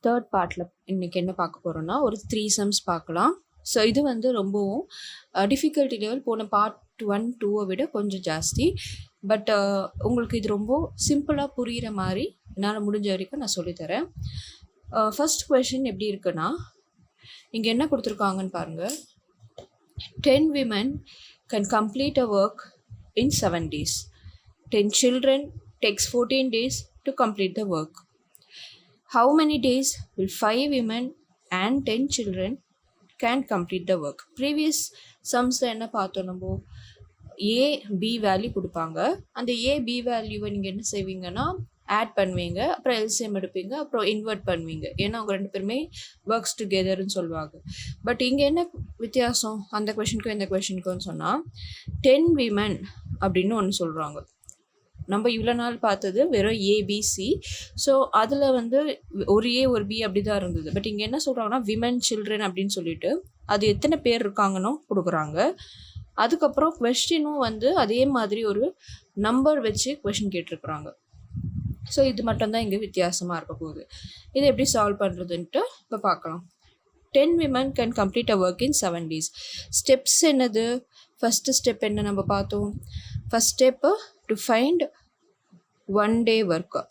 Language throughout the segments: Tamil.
தேர்ட் பார்ட்டில் இன்றைக்கி என்ன பார்க்க போகிறோன்னா ஒரு 3 சம்ஸ் பார்க்கலாம். ஸோ இது வந்து ரொம்பவும் டிஃபிகல்ட்டி லெவல் போன பார்ட் 1, 2 விட கொஞ்சம் ஜாஸ்தி. பட் உங்களுக்கு இது ரொம்ப சிம்பிளாக புரிகிற மாதிரி என்னால் முடிஞ்ச வரைக்கும் நான் சொல்லித்தரேன். ஃபர்ஸ்ட் கொஷின் எப்படி இருக்குன்னா, இங்கே என்ன கொடுத்துருக்காங்கன்னு பாருங்கள். 10 women can complete a work in 7 days. 10 children takes 14 days to complete the work. How many days will 5 women and 10 children can complete the work? Previous sums என்ன பார்த்தோம், நம்ம A B வேல்யூ கொடுப்பாங்க. அந்த A B வேல்யூவை நீங்கள் என்ன செய்வீங்கன்னா ஆட் பண்ணுவீங்க, அப்புறம் எல்சிஎம் எடுப்பீங்க, அப்புறம் இன்வெர்ட் பண்ணுவீங்க. ஏன்னா அவங்க ரெண்டு பேருமே ஒர்க்ஸ் டுகெதர்னு சொல்லுவாங்க. பட் இங்கே என்ன வித்தியாசம் அந்த கொஷனுக்கும் இந்த கொஷனுக்கும் சொன்னால், 10 விமன் அப்படின்னு ஒன்று சொல்கிறாங்க. நம்ம இவ்வளோ நாள் பார்த்தது வெறும் ஏபிசி. ஸோ அதில் வந்து ஒரு ஏ ஒரு பி அப்படி தான் இருந்தது. பட் இங்கே என்ன சொல்கிறாங்கன்னா விமன் சில்ட்ரன் அப்படின்னு சொல்லிட்டு அது எத்தனை பேர் இருக்காங்கன்னு கொடுக்குறாங்க. அதுக்கப்புறம் கொஸ்டினும் வந்து அதே மாதிரி ஒரு நம்பர் வச்சு கொஷின் கேட்டிருக்குறாங்க. ஸோ இது மட்டும்தான் இங்கே வித்தியாசமாக இருக்க போகுது. இதை எப்படி சால்வ் பண்ணுறதுன்ட்டு இப்போ பார்க்கலாம். 10 women can complete a work in 7 days. Steps என்னது? ஃபஸ்ட்டு ஸ்டெப் என்ன நம்ம பார்த்தோம்? First step to find 1 day work.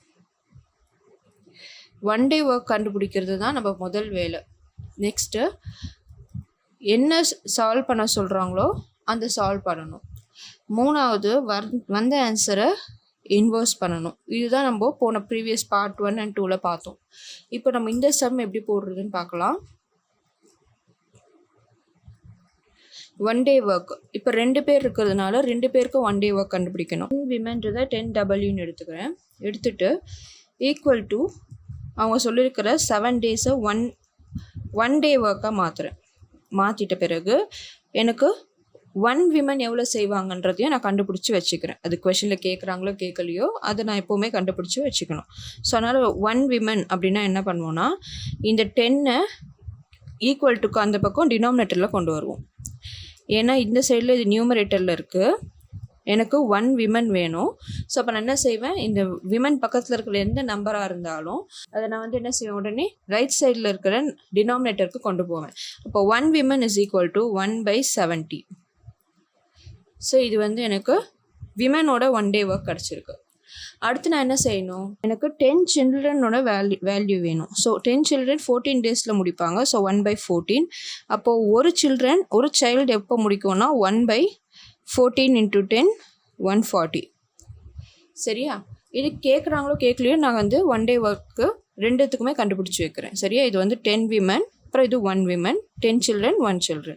1 day work கண்டுபிடிக்கிறது தான் நம்ம முதல் வேலை. நெக்ஸ்ட்டு என்ன சால்வ் பண்ண சொல்கிறாங்களோ அந்த சால்வ் பண்ணணும். மூணாவது வந்த ஆன்சரை இன்வெர்ஸ் பண்ணணும். இதுதான் நம்ம போன ப்ரீவியஸ் பார்ட் 1 and 2ல பார்த்தோம். இப்போ நம்ம இந்த சம் எப்படி போடுறதுன்னு பார்க்கலாம். 1 day ஒர்க். இப்போ 2 பேர் இருக்கிறதுனால 2 பேருக்கும் 1 day ஒர்க் கண்டுபிடிக்கணும். விமன்றதை 10Wன்னு எடுத்துக்கிறேன். எடுத்துட்டு ஈக்குவல் டு அவங்க சொல்லியிருக்கிற 7 days-ஐ ஒன் டே ஒர்க்காக மாற்றிட்ட பிறகு எனக்கு 1 women எவ்வளோ செய்வாங்கன்றதையும் நான் கண்டுபிடிச்சி வச்சுக்கிறேன். அது கொஷனில் கேட்குறாங்களோ கேட்கலையோ அதை நான் எப்போவுமே கண்டுபிடிச்சி வச்சுக்கணும். ஸோ அதனால் 1 women அப்படின்னா என்ன பண்ணுவோன்னா, இந்த 10-ஐ ஈக்குவல் டுக்கு அந்த பக்கம் டினாமினேட்டரில் கொண்டு வருவோம். ஏன்னா இந்த சைடில் இது நியூமரேட்டரில் இருக்குது, எனக்கு 1 women வேணும். ஸோ அப்போ நான் என்ன செய்வேன், இந்த விமன் பக்கத்தில் இருக்கிற எந்த நம்பராக இருந்தாலும் அதை நான் வந்து என்ன செய்வேன், உடனே ரைட் சைடில் இருக்கிற டினாமினேட்டருக்கு கொண்டு போவேன். அப்போ 1 women is equal to 1/70. So இது வந்து எனக்கு விமனோட 1 day ஒர்க் கிடச்சிருக்கு. அடுத்து நான் என்ன செய்யணும், எனக்கு 10 childrenோட வேல்யூ வேணும். ஸோ 10 children 14 days-ல் முடிப்பாங்க. ஸோ 1/14. அப்போது ஒரு சைல்டு எப்போ முடிக்கும்னா 1/14 × 10 140. சரியா? இது கேட்குறாங்களோ கேட்கலையோ நான் வந்து 1 day ஒர்க்கு ரெண்டுத்துக்குமே கண்டுபிடிச்சி வைக்கிறேன். சரியா? இது வந்து 10 women, அப்புறம் இது 1 women, 10 children 1 children.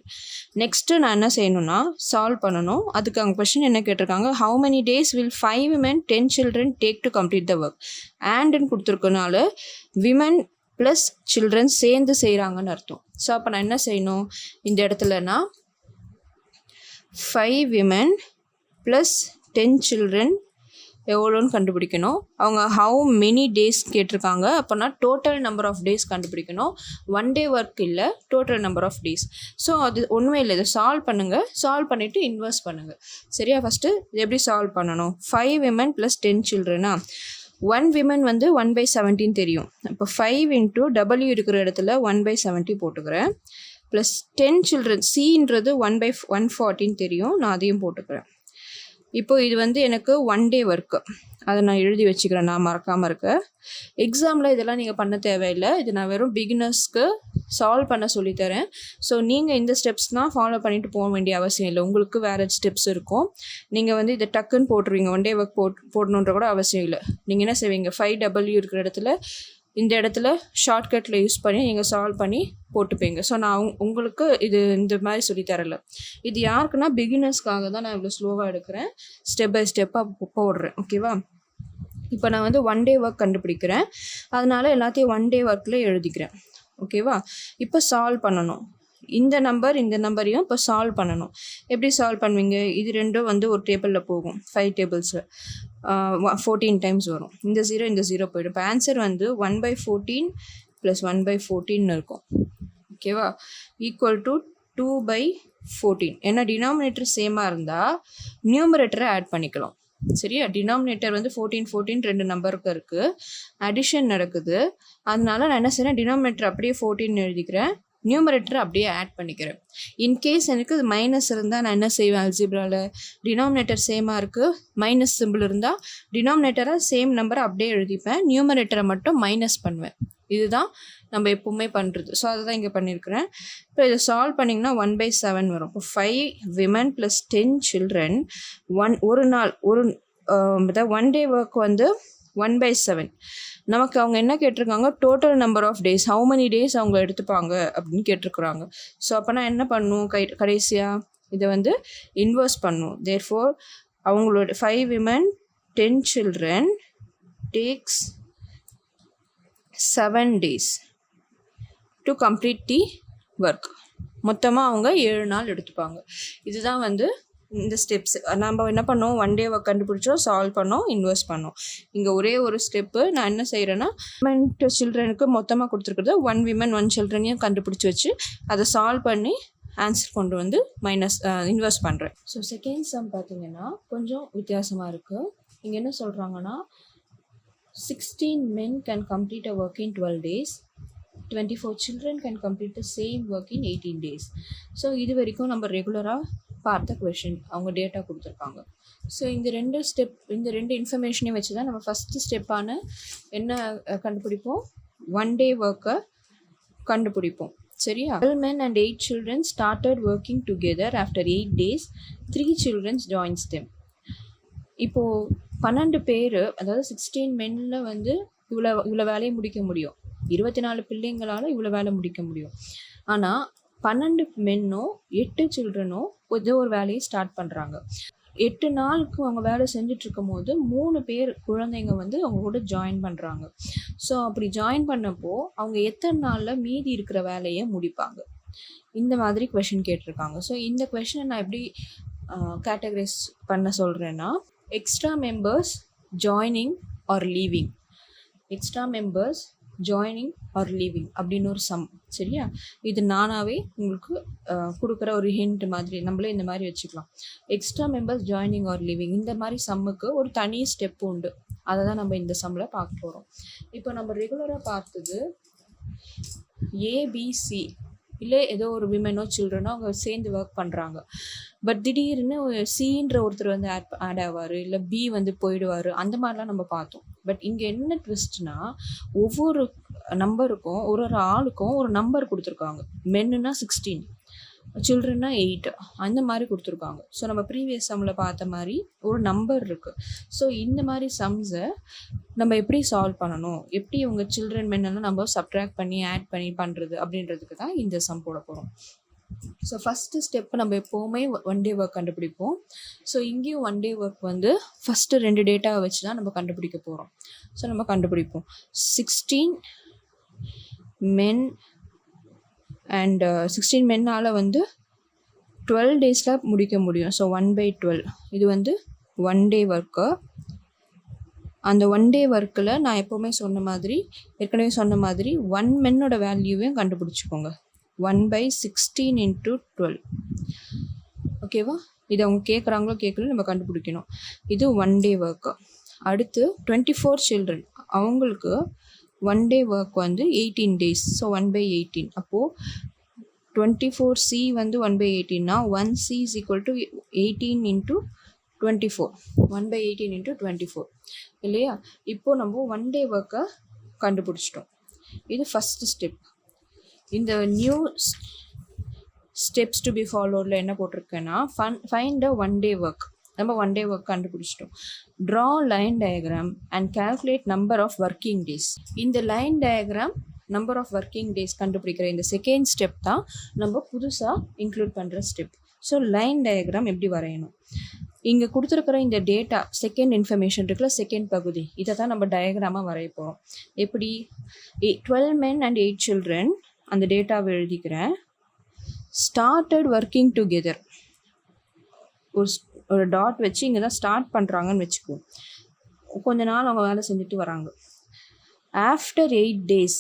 நெக்ஸ்ட்டு நான் என்ன செய்யணும்னா சால்வ் பண்ணணும். அதுக்கு அவங்க கொஸ்டின் என்ன கேட்டிருக்காங்க, how many days will 5 women 10 children take to complete the work? அண்டுன்னு கொடுத்துருக்கனால விமன் ப்ளஸ் சில்ட்ரன் சேர்ந்து செய்கிறாங்கன்னு அர்த்தம். ஸோ அப்போ நான் என்ன செய்யணும், இந்த இடத்துலனா 5 women ப்ளஸ் 10 children எவ்வளோன்னு கண்டுபிடிக்கணும். அவங்க ஹவு மெனி டேஸ் கேட்டிருக்காங்க. அப்போனா டோட்டல் நம்பர் ஆஃப் டேஸ் கண்டுபிடிக்கணும். 1 day ஒர்க் இல்லை, total number of days. So அது ஒன்றுமே இல்லை, இதை சால்வ் பண்ணுங்கள். சால்வ் பண்ணிவிட்டு இன்வெர்ஸ் பண்ணுங்கள். சரியா? ஃபஸ்ட்டு இது எப்படி சால்வ் பண்ணணும், 5 women ப்ளஸ் 10 children. 1 women வந்து 1/17 தெரியும். இப்போ 5 × W இருக்கிற இடத்துல 1/70 போட்டுக்கிறேன். ப்ளஸ் 10 children Cன்றது 1/114 தெரியும், நான் அதையும் போட்டுக்கிறேன். இப்போது இது வந்து எனக்கு 1 day ஒர்க்கு. அதை நான் எழுதி வச்சுக்கிறேன், நான் மறக்காமல் இருக்க. எக்ஸாமில் இதெல்லாம் நீங்கள் பண்ண தேவையில்லை. இது நான் வெறும் பிகினர்ஸ்க்கு சால்வ் பண்ண சொல்லித்தரேன். ஸோ நீங்கள் இந்த ஸ்டெப்ஸ்னால் ஃபாலோ பண்ணிவிட்டு போக வேண்டிய அவசியம் இல்லை. உங்களுக்கு வேறு ஸ்டெப்ஸ் இருக்கும். நீங்கள் வந்து இதை டக்குன்னு போட்டுருவீங்க. 1 day ஒர்க் போடணுன்ற கூட அவசியம் இல்லை. நீங்கள் என்ன செய்வீங்க, 5W இருக்கிற இடத்துல இந்த இடத்துல ஷார்ட்கட்டில் யூஸ் பண்ணி நீங்கள் சால்வ் பண்ணி போட்டுப்பீங்க. ஸோ நான் உங்களுக்கு இது இந்த மாதிரி சொல்லித்தரல. இது யாருக்குன்னா பிகினர்ஸ்க்காக தான் நான் இவ்வளோ ஸ்லோவாக எடுக்கிறேன், ஸ்டெப் பை ஸ்டெப்பாக போடுறேன். ஓகேவா? இப்போ நான் வந்து 1 day ஒர்க் கண்டுபிடிக்கிறேன், அதனால் எல்லாத்தையும் 1 day ஒர்க்கில் எழுதிக்கிறேன். ஓகேவா? இப்போ சால்வ் பண்ணணும். இந்த நம்பரையும் இப்போ சால்வ் பண்ணணும். எப்படி சால்வ் பண்ணுவீங்க, இது ரெண்டும் வந்து ஒரு டேபிளில் போகும், 5 tables 14 டைம்ஸ் வரும். இந்த 0 போய்டும். இப்போ ஆன்சர் வந்து 1/14 + 1/14 இருக்கும். ஓகேவா? Equal to 2/14. ஏன்னா டினாமினேட்டர் சேமாக இருந்தால் நியூமரேட்டரை ஆட் பண்ணிக்கலாம். சரியா? டினாமினேட்டர் வந்து 14 2 நம்பருக்கு இருக்குது, அடிஷன் நடக்குது. அதனால நான் என்ன செய்கிறேன், டினாமினேட்டர் அப்படியே 14 எழுதிக்கிறேன், நியூமரேட்டர் அப்படியே ஆட் பண்ணிக்கிறேன். இன்கேஸ் எனக்கு இது மைனஸ் இருந்தால் நான் என்ன செய்வேன், அல்ஜிப்ராவில் டினாமினேட்டர் சேமாக இருக்குது, மைனஸ் சிம்பிள் இருந்தால் டினாமினேட்டரை சேம் நம்பரை அப்படியே எழுதிப்பேன், நியூமரேட்டரை மட்டும் மைனஸ் பண்ணுவேன். இதுதான் நம்ம எப்போவுமே பண்ணுறது. ஸோ அதை தான் இங்கே பண்ணியிருக்கிறேன். இப்போ இதை சால்வ் பண்ணிங்கன்னா 1/7 வரும். இப்போ 5 women + 10 children, ஒரு நாள் ஒன் டே ஒர்க் வந்து 1/7. நமக்கு அவங்க என்ன கேட்டிருக்காங்க, total number of days, how many days அவங்க எடுத்துப்பாங்க அப்படின்னு கேட்டிருக்குறாங்க. ஸோ அப்போ நான் என்ன பண்ணும், கடைசியாக இதை வந்து இன்வெர்ஸ் பண்ணும். தேர்ஃபோர் அவங்களோட 5 women 10 children takes 7 days to complete the work. மொத்தமாக அவங்க 7 நாள் எடுத்துப்பாங்க. இதுதான் வந்து இந்த ஸ்டெப்ஸ். நம்ம என்ன பண்ணோம், ஒன் டே ஒர்க் கண்டுபிடிச்சோம், சால்வ் பண்ணோம், இன்வெர்ஸ் பண்ணோம். இங்கே ஒரே ஒரு ஸ்டெப்பு நான் என்ன செய்கிறேன்னா, women to childrenக்கு மொத்தமாக கொடுத்துருக்குறது 1 women 1 childrenனையும் கண்டுபிடிச்சி வச்சு அதை சால்வ் பண்ணி ஆன்சர் கொண்டு வந்து இன்வெர்ஸ் பண்ணுறேன். ஸோ செகண்ட் சம் பார்த்தீங்கன்னா கொஞ்சம் வித்தியாசமாக இருக்குது. இங்கே என்ன சொல்கிறாங்கன்னா, 16 men can complete a work in 12 days. 24 children can complete the same work in 18 days. So இது வரைக்கும் நம்ம ரெகுலராக பார்த்த கொஷின், அவங்க டேட்டா கொடுத்துருக்காங்க. ஸோ இந்த ரெண்டு இன்ஃபர்மேஷனையும் வச்சு தான் நம்ம ஃபஸ்ட்டு ஸ்டெப்பான என்ன கண்டுபிடிப்போம், ஒன் டே ஒர்க்கை கண்டுபிடிப்போம். சரியா? 12 men and 8 children started working together after 8 days. 3 children joins them. இப்போது 12 பேர், அதாவது 16 மென்னில் வந்து இவ்வளோ வேலையை முடிக்க முடியும், 24 பிள்ளைங்களால் இவ்வளோ வேலை முடிக்க முடியும். ஆனால் 12 மென்னோ 8 சில்ட்ரனோ ஏதோ ஒரு வேலையை ஸ்டார்ட் பண்ணுறாங்க. 8 நாளுக்கு அவங்க வேலை செஞ்சிட்ருக்கும் போது 3 பேர் குழந்தைங்க வந்து அவங்க கூட ஜாயின் பண்ணுறாங்க. ஸோ அப்படி ஜாயின் பண்ணப்போ அவங்க எத்தனை நாளில் மீதி இருக்கிற வேலையை முடிப்பாங்க, இந்த மாதிரி கொஷின் கேட்டிருக்காங்க. ஸோ இந்த கொஷினை நான் எப்படி கேட்டகரைஸ் பண்ண சொல்கிறேன்னா, extra members joining or leaving, extra members joining or leaving அப்படின்னு ஒரு சம். சரியா? இது நானாகவே உங்களுக்கு கொடுக்குற ஒரு ஹிண்ட் மாதிரி நம்மளே இந்த மாதிரி வச்சுக்கலாம். Extra members joining or leaving, இந்த மாதிரி சம்முக்கு ஒரு தனி ஸ்டெப் உண்டு. அதை தான் நம்ம இந்த சம்மில் பார்க்க போகிறோம். இப்போ நம்ம ரெகுலராக பார்த்தது ஏபிசி, இல்லை ஏதோ ஒரு விமனோ சில்ட்ரனோ அவங்க சேர்ந்து ஒர்க் பண்ணுறாங்க. பட் திடீர்னு சின்ற ஒருத்தர் வந்து ஆட் ஆவார், இல்லை பி வந்து போயிடுவார், அந்த மாதிரிலாம் நம்ம பார்த்தோம். பட் இங்கே என்ன ட்விஸ்ட்னா, ஒவ்வொரு நம்பருக்கும் ஒரு ஆளுக்கும் ஒரு நம்பர் கொடுத்துருக்காங்க. மென்னுனா 16, சில்ட்ரன்னா 8, அந்த மாதிரி கொடுத்துருக்காங்க. ஸோ நம்ம ப்ரீவியஸ் சம்மில் பார்த்த மாதிரி ஒரு நம்பர் இருக்குது. ஸோ இந்த மாதிரி சம்ஸை நம்ம எப்படி சால்வ் பண்ணணும், எப்படி உங்கள் சில்ட்ரன் மென்னெல்லாம் நம்ம சப்ட்ராக்ட் பண்ணி ஆட் பண்ணி பண்ணுறது அப்படின்றதுக்கு தான் இந்த சம் போட போகிறோம். ஸோ ஃபஸ்ட்டு ஸ்டெப்பு நம்ம எப்போவுமே ஒன் டே ஒர்க் கண்டுபிடிப்போம். ஸோ இங்கேயும் ஒன் டே ஒர்க் வந்து ஃபஸ்ட்டு 2 டேட்டாவை வச்சு தான் நம்ம கண்டுபிடிக்க போகிறோம். ஸோ நம்ம கண்டுபிடிப்போம். 16 men அண்ட் 16 மென்னால் வந்து 12 டேஸில் முடிக்க முடியும். ஸோ 1/12 இது வந்து ஒன் டே ஒர்க்கு. அந்த ஒன் டே ஒர்க்கில் நான் எப்போவுமே ஏற்கனவே சொன்ன மாதிரி 1 மென்னோட வேல்யூவையும் கண்டுபிடிச்சிக்கோங்க. 1/16 × 12. ஓகேவா? இது அவங்க கேட்குறாங்களோ கேட்கல நம்ம கண்டுபிடிக்கணும். இது ஒன் டே ஒர்க்கு. அடுத்து 24 சில்ட்ரன், அவங்களுக்கு ஒன் டே ஒர்க் வந்து 18 days. ஸோ 1/18. அப்போது 24C வந்து 1/18னா 1C is equal to 18 × 24. 1/18 × 24 இல்லையா? இப்போது நம்ம ஒன் டே ஒர்க்கை கண்டுபிடிச்சிட்டோம். இது ஃபஸ்ட்டு ஸ்டெப். இந்த நியூ ஸ்டெப்ஸ் டு பி ஃபாலோடில் என்ன போட்டிருக்கேன்னா, find a one day work. நம்ம ஒன் டே ஒர்க் கண்டுபிடிச்சிட்டோம். Draw line diagram and calculate number of working days. இந்த line diagram number of working days கண்டுபிடிக்கிற இந்த செகண்ட் ஸ்டெப் தான் நம்ம புதுசாக இன்க்ளூட் பண்ணுற ஸ்டெப். ஸோ லைன் டயக்ராம் எப்படி வரையணும், இங்கே கொடுத்துருக்குற இந்த டேட்டா செகண்ட் இன்ஃபர்மேஷன் இருக்குல்ல, செகண்ட் பகுதி, இதை தான் நம்ம டயக்ராமாக வரைய போகிறோம். எப்படி 12 men and 8 children அந்த டேட்டாவை எழுதிக்கிறேன். ஸ்டார்டட் ஒர்க்கிங் டுகெதர், ஒரு டாட் வச்சு இங்கே தான் ஸ்டார்ட் பண்ணுறாங்கன்னு வச்சுக்குவோம். கொஞ்ச நாள் அவங்க வேலை செஞ்சுட்டு வராங்க. ஆஃப்டர் 8 days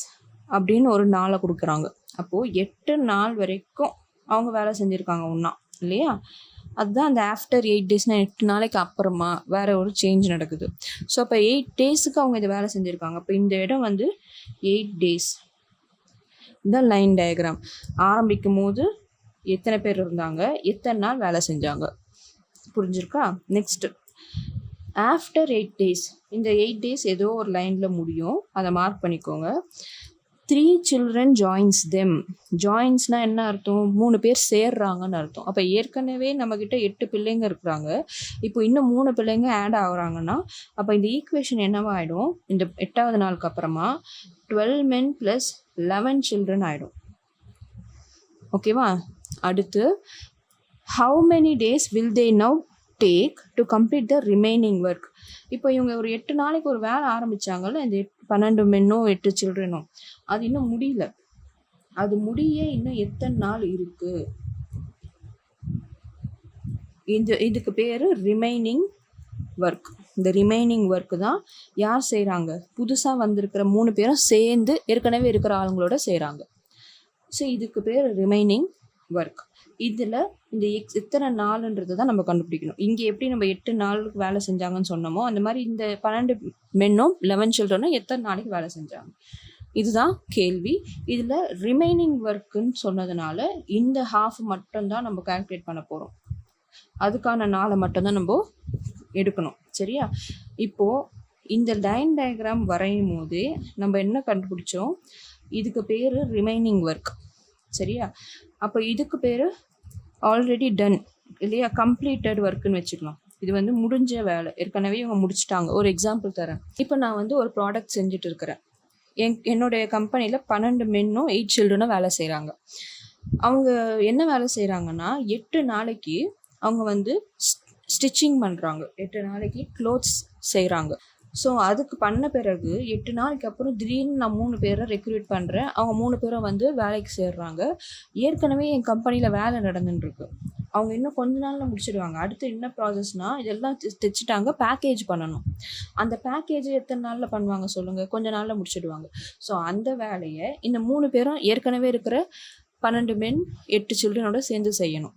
அப்படின்னு ஒரு நாளை கொடுக்குறாங்க. அப்போது 8 நாள் வரைக்கும் அவங்க வேலை செஞ்சுருக்காங்க ஒன்றா இல்லையா? அதுதான் அந்த ஆஃப்டர் 8 டேஸ்னால் 8 நாளைக்கு அப்புறமா வேறு ஒரு சேஞ்ச் நடக்குது. ஸோ அப்போ 8 டேஸுக்கு அவங்க இதை வேலை செஞ்சுருக்காங்க. அப்போ இந்த இடம் வந்து 8 டேஸ். இந்த லைன் டயக்ராம் ஆரம்பிக்கும் போது எத்தனை பேர் இருந்தாங்க, எத்தனை நாள் வேலை செஞ்சாங்க, புரிஞ்சிருக்கா? Next after 8 days. இந்த 8 டேஸ் ஏதோ ஒரு லைனில் முடியும், அதை மார்க் பண்ணிக்கோங்க. 3 children joins them. ஜாயின்ஸ்னால் என்ன அர்த்தம்? 3 பேர் சேர்றாங்கன்னு அர்த்தம். அப்போ ஏற்கனவே நம்மக்கிட்ட 8 பிள்ளைங்க இருக்கிறாங்க, இப்போ இன்னும் 3 பிள்ளைங்க ஆட் ஆகுறாங்கன்னா அப்போ இந்த ஈக்குவேஷன் என்னவா ஆகிடும்? இந்த 8வது நாளுக்கு அப்புறமா 12 men + 11 children ஆகிடும். ஓகேவா? அடுத்து how many days will they now take to complete the remaining work? இப்போ இவங்க ஒரு 8 நாளைக்கு ஒரு வேலை ஆரம்பித்தாங்கல்ல, இந்த 12 மென்னோ 8 சில்ட்ரனோ, அது இன்னும் முடியல. அது முடிய இன்னும் எத்தனை நாள் இருக்கு? இதுக்கு பேர் ரிமைனிங் ஒர்க். இந்த ரிமைனிங் ஒர்க்கு தான் யார் செய்கிறாங்க? புதுசாக வந்திருக்கிற 3 பேரும் சேர்ந்து ஏற்கனவே இருக்கிற ஆளுங்களோட செய்கிறாங்க. ஸோ இதுக்கு பேர் ரிமைனிங் ஒர்க். இதில் இந்த எத்தனை நாளுன்றது தான் நம்ம கண்டுபிடிக்கணும். இங்கே எப்படி நம்ம 8 நாளுக்கு வேலை செஞ்சாங்கன்னு சொன்னோமோ அந்த மாதிரி இந்த 12 மென்னும் 11 சில்ட்ரனும் எத்தனை நாளைக்கு வேலை செஞ்சாங்க, இதுதான் கேள்வி. இதில் ரிமைனிங் ஒர்க்குன்னு சொன்னதுனால இந்த ஹாஃப் மட்டும்தான் நம்ம கால்குலேட் பண்ண போகிறோம். அதுக்கான நாளை மட்டும்தான் நம்ம எடுக்கணும். சரியா? இப்போது இந்த லைன் டயக்ராம் வரையும் போதே நம்ம என்ன கண்டுபிடிச்சோம்? இதுக்கு பேர் ரிமைனிங் ஒர்க். சரியா? அப்போ இதுக்கு பேர் ஆல்ரெடி டன் இல்லையா, கம்ப்ளீட்டட் ஒர்க்குன்னு வச்சுக்கலாம். இது வந்து முடிஞ்ச வேலை, ஏற்கனவே இவங்க முடிச்சிட்டாங்க. ஒரு எக்ஸாம்பிள் தரேன். இப்போ நான் வந்து ஒரு ப்ராடக்ட் செஞ்சுட்டு இருக்கிறேன். என்னுடைய கம்பெனியில் 12 மென்னும் 8 சில்ட்ரனும் வேலை செய்கிறாங்க. அவங்க என்ன வேலை செய்கிறாங்கன்னா 8 நாளைக்கு அவங்க வந்து ஸ்டிச்சிங் பண்ணுறாங்க, 8 நாளைக்கு க்ளோத்ஸ் செய்கிறாங்க. ஸோ அதுக்கு பண்ண பிறகு 8 நாளைக்கு அப்புறம் திடீர்னு நான் 3 பேரை ரெக்ரூட் பண்ணுறேன். அவங்க 3 பேரும் வந்து வேலைக்கு சேர்றாங்க. ஏற்கனவே என் கம்பெனியில் வேலை நடந்துட்டுருக்கு. அவங்க இன்னும் கொஞ்ச நாளில் முடிச்சிடுவாங்க. அடுத்து என்ன ப்ராசஸ்னால் இதெல்லாம் தைச்சிட்டாங்க, பேக்கேஜ் பண்ணணும். அந்த பேக்கேஜ் எத்தனை நாளில் பண்ணுவாங்க சொல்லுங்கள்? கொஞ்ச நாளில் முடிச்சிடுவாங்க. ஸோ அந்த வேலையை இந்த 3 பேரும் ஏற்கனவே இருக்கிற 12 மென் 8 சில்ட்ரனோட சேர்ந்து செய்யணும்.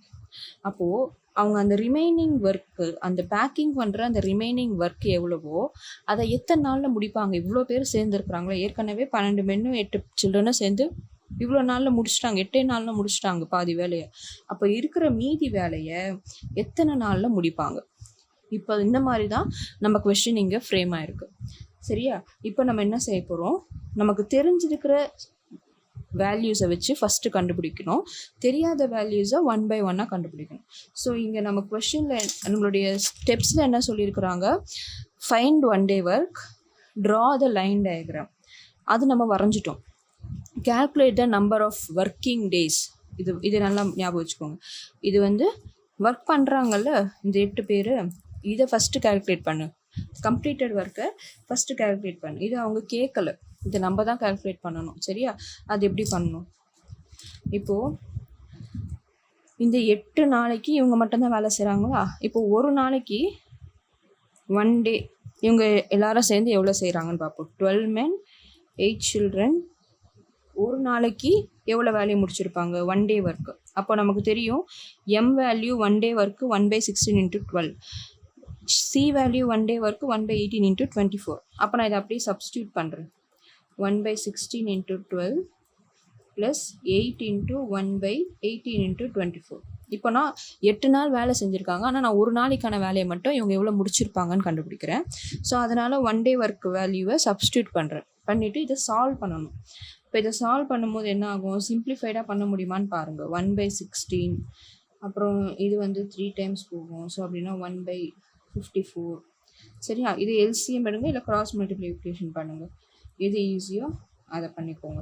அப்போது அவங்க அந்த ரிமைனிங் ஒர்க்கு, அந்த பேக்கிங் பண்ணுற அந்த ரிமைனிங் ஒர்க் எவ்வளவோ அதை எத்தனை நாளில் முடிப்பாங்க? இவ்வளோ பேர் சேர்ந்துருக்குறாங்களோ, ஏற்கனவே 12 மென்னும் 8 சில்ட்ரனும் சேர்ந்து இவ்வளோ நாளில் முடிச்சிட்டாங்க, 8 நாளில் முடிச்சிட்டாங்க பாதி வேலையை. அப்போ இருக்கிற மீதி வேலையை எத்தனை நாளில் முடிப்பாங்க? இப்போ இந்த மாதிரி தான் நம்ம கொஸ்டின் இங்கே ஃப்ரேம் ஆகிருக்கு. சரியா? இப்போ நம்ம என்ன செய்ய போகிறோம்? நமக்கு தெரிஞ்சிருக்கிற வேல்யூஸை வச்சு ஃபஸ்ட்டு கண்டுபிடிக்கணும், தெரியாத வேல்யூஸை 1 by 1 கண்டுபிடிக்கணும். ஸோ இங்கே நம்ம கொஸ்டினில் நம்மளுடைய ஸ்டெப்ஸில் என்ன சொல்லியிருக்கிறாங்க? Find 1 day work, draw the line diagram. அது நம்ம வரைஞ்சிட்டோம். Calculate the number of working days. இது நல்லா ஞாபகம் வச்சுக்கோங்க. இது வந்து ஒர்க் பண்ணுறாங்கல்ல இந்த 8 பேர், இதை ஃபஸ்ட்டு கால்குலேட் பண்ணு. கம்ப்ளீட்டட் ஒர்க்கை ஃபஸ்ட்டு கால்குலேட் பண்ணு. இது அவங்க கேட்கல, இதை நம்ம தான் கால்குலேட் பண்ணணும். சரியா? அது எப்படி பண்ணணும்? இப்போது இந்த 8 நாளைக்கு இவங்க மட்டும்தான் வேலை செய்கிறாங்களா? இப்போ ஒரு நாளைக்கு 1 day இவங்க எல்லாரும் சேர்ந்து எவ்வளோ செய்கிறாங்கன்னு பார்ப்போம். 12 men 8 children ஒரு நாளைக்கு எவ்வளோ வேலையை முடிச்சிருப்பாங்க? 1 day ஒர்க்கு. அப்போ நமக்கு தெரியும் M value 1 day work 1/16 × 12, C value 1 day work 1/18 × 24. அப்போ நான் இதை அப்படியே சப்ஸ்டியூட் பண்ணுறேன். 1/16 × 12 + 8 × 1/18 × 24. இப்போ நான் 8 நாள் வேலை செஞ்சுருக்காங்க, ஆனால் நான் ஒரு நாளைக்கான வேலையை மட்டும் இவங்க எவ்வளோ முடிச்சிருப்பாங்கன்னு கண்டுபிடிக்கிறேன். ஸோ அதனால் 1 day ஒர்க் வேல்யூவை சப்ஸ்டியூட் பண்ணுறேன். பண்ணிவிட்டு இதை சால்வ் பண்ணணும். இப்போ இதை சால்வ் பண்ணும்போது என்ன ஆகும்? சிம்பிளிஃபைடாக பண்ண முடியுமான்னு பாருங்கள். 1/16, அப்புறம் இது வந்து 3 times போகும். ஸோ அப்படின்னா 1/54. சரியா? இது எல்சிஎம் எடுங்க, இல்லை கிராஸ் மல்டிப்ளிகேஷன் பண்ணுங்கள், எது ஈஸியோ அதை பண்ணிக்கோங்க.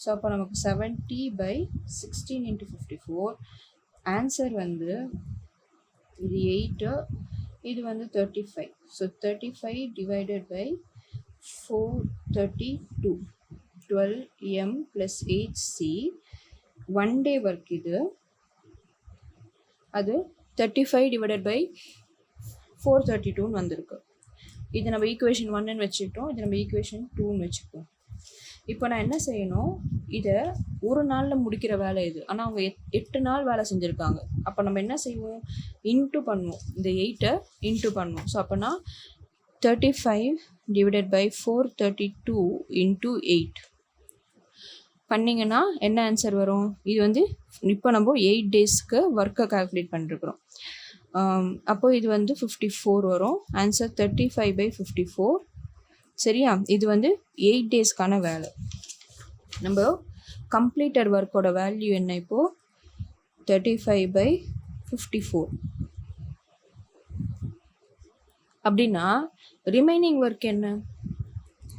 ஸோ அப்போ நமக்கு 70/16 × 54. ஆன்சர் வந்து இது 8, இது வந்து 35. So 35 / 432, 12m + 8c. 1 day work இது, அது 35 / 432 வந்திருக்கு. இது நம்ம ஈக்குவேஷன் 1ன்னு வச்சுக்கிட்டோம், இது நம்ம ஈக்குவேஷன் 2ன்னு வச்சுப்போம். இப்போ நான் என்ன செய்யணும், இதை ஒரு நாளில் முடிக்கிற வேலை இது. ஆனால் அவங்க 8 நாள் வேலை செஞ்சுருக்காங்க. அப்போ நம்ம என்ன செய்வோம், இன்ட்டு பண்ணுவோம், இந்த 8 இன்ட்டு பண்ணுவோம். ஸோ அப்போனா 35 டிவைடட் பை 432 இன்ட்டு 8 பண்ணிங்கன்னா என்ன ஆன்சர் வரும்? இது வந்து இப்போ நம்ம 8 டேஸ்க்கு ஒர்க்கை கால்குலேட் பண்ணிருக்கிறோம். அப்போது இது வந்து 54 வரும். ஆன்சர் 35/54. சரியா? இது வந்து 8 டேஸ்க்கான வேலை. நம்ம கம்ப்ளீட்டட் ஒர்க்கோட வேல்யூ என்ன இப்போது? 35/54. அப்படின்னா ரிமைனிங் ஒர்க் என்ன?